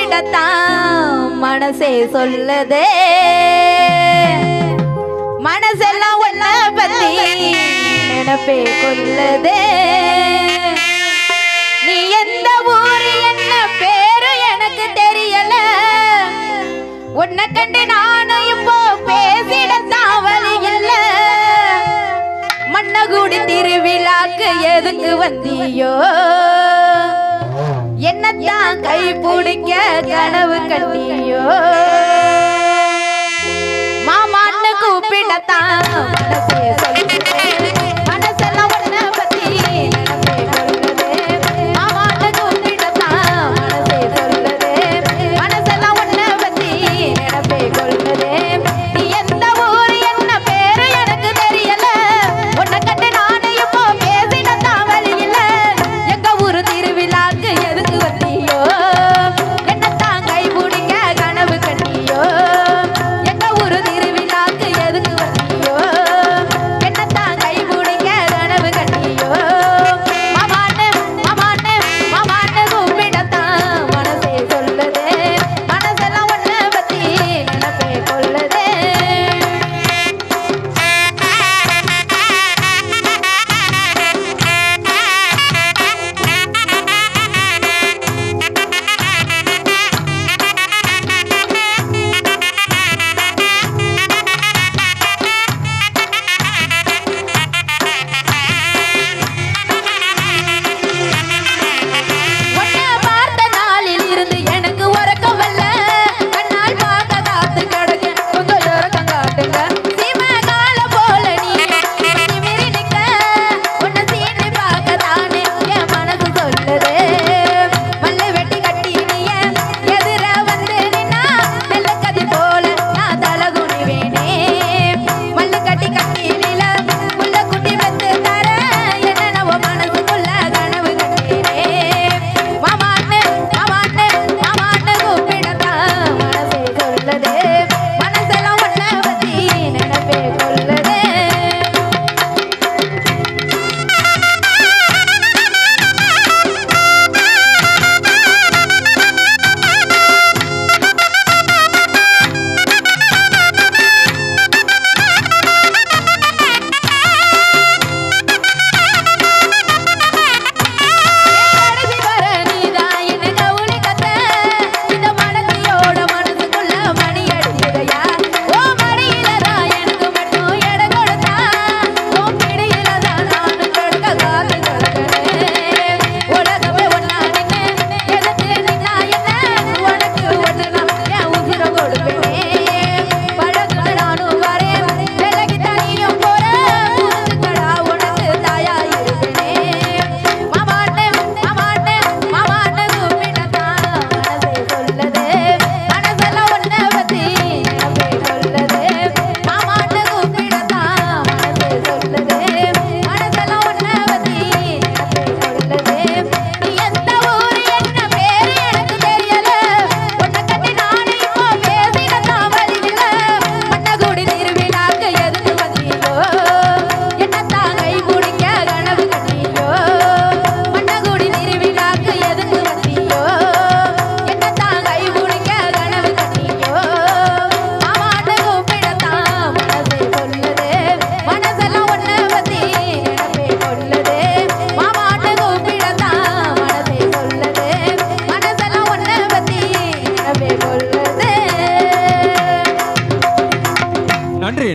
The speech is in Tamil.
கூப்பிடத்தான் மனசே சொல்லுதே மனசெல்லாம் ஒன்ன பத்தி நினைப்பே கொள்ளுதே நீ எந்த ஊரு என்ன பேரு எனக்கு தெரியல உன்னை கண்டு நானும் இப்போ பேசிடத்தான் வழி இல்ல மண்ணகுடி திருவிழாக்கு எதுக்கு வந்தியோ என்னத்தான் கை பிடிக்க கனவு கண்டியோ மாமான்னு கூப்பிடத்தான் மனசே சொல்லுதே மனசெல்லாம் ஒன்ன பத்தி நினைப்பே கொள்ளுதே மாமான்னு கூப்பிடத்தான் மனசே சொல்லுதே மனசெல்லாம் ஒன்ன பத்தி நினைப்பே கொள்ளுதே நீ எந்த ஊரு என்ன பேரு எனக்கு தெரியல உன்னை கண்டு நானே இப்போ பேசிடத்தான் வழி இல்ல எங்க ஊரு திருவிழாக்கு எதுக்கு வந்தியோ என்னத்தான் கை பிடிக்க கனவு கண்டியோ எங்க ஊரு திருவிழாக்கு எதுக்கு வந்தியோ என்னத்தான் கை பிடிக்க கனவு கண்டியோ மாமான்னு மாமான்னு மாமான்னு கூப்பிடத்தான் மனசே சொல்லுதே மனசெல்லாம் ஒன்ன பத்தி நினைப்பே கொள்ளுதே உன்னை பார்த்த நாளில் இருந்து எனக்கு உறக்கம் வரல கண்ணால் பார்க்க காத்து கிடக்கு கொஞ்சம் உறக்கம் காட்டுங்க சீமகால போல நீ நிமிரி நிக்க உன்னை சீனி பார்க்க தானே என் மனசு சொல்லுதே மல்ல வெட்டி கட்டி நீய எதிர வந்து நின்னா நெல்ல கதி போல நான் தலகுனிவேனே மல்ல கட்டி கட்டி நில முள்ள குட்டி பெத்து தர என்னென்னவோ மனசுக்குள்ள கனவு கண்டேனே மாமான்னு மாமான்னு மாமான்னு கூப்பிடத்தான் மனசே சொல்லுதே மனசெல்லாம் ஒன்ன பத்தி நினைப்பே கொள்ளுதே கடைசி வர நீதான் என்ன கவுனி கத்த இந்த மனதியோட மனசுக்குள்ள மணி அடிக்குதையா ஓ மடியில தான் எனக்கு மட்டும் இடம் கொடுத்தா உன் பிடியில தான் நானும் கொடுக்க காத்து கிடக்கிறேன் உலகமே ஒன்னா நின்னு எதிர்த்து நின்னா என்ன உனக்கு ஒண்ணு நான் என் உசிரை கொடுப்பேனே பழகுன நானும் வரேன் விலகி தனியும் போறேன் புரிஞ்சுக்கடா உனக்கு தாயா இருப்பேனே மாமான்னு மாமான்னு மாமான்னு கூப்பிடத்தான் மனசே சொல்லுதே மனசெல்லாம் ஒன்ன பத்தி நினைப்பே கொள்ளுதே மாமான்னு கூப்பிடத்தான் மனசே சொல்லுதே மனசெல்லாம் ஒன்ன பத்தி நினைப்பே கொள்ளுதே நீ எந்த ஊரு என்ன பேரு எனக்கு தெரியல உன்னை கண்டு நானே இப்போ பேசிடத்தான் வழி இல்ல மண்ணகுடி திருவிழாக்கு எதுக்கு வந்தியோ என்னத்தான் கை பிடிக்க கனவு கண்டியோ மண்ணகுடி திருவிழாக்கு எதுக்கு வந்தியோ என்னத்தான் கை பிடிக்க கனவு கண்டியோ மாமான்னு கூப்பிடத்தான் மனசே சொல்லுதே மனசெல்லாம் ஒன்ன பத்தி நினைப்பே கொள்ளுதே மாமான்னு கூப்பிடத்தான் மனசே சொல்லுதே மனசெல்லாம் ஒன்ன பத்தி நினைப்பே கொள்ளுதே நன்றி.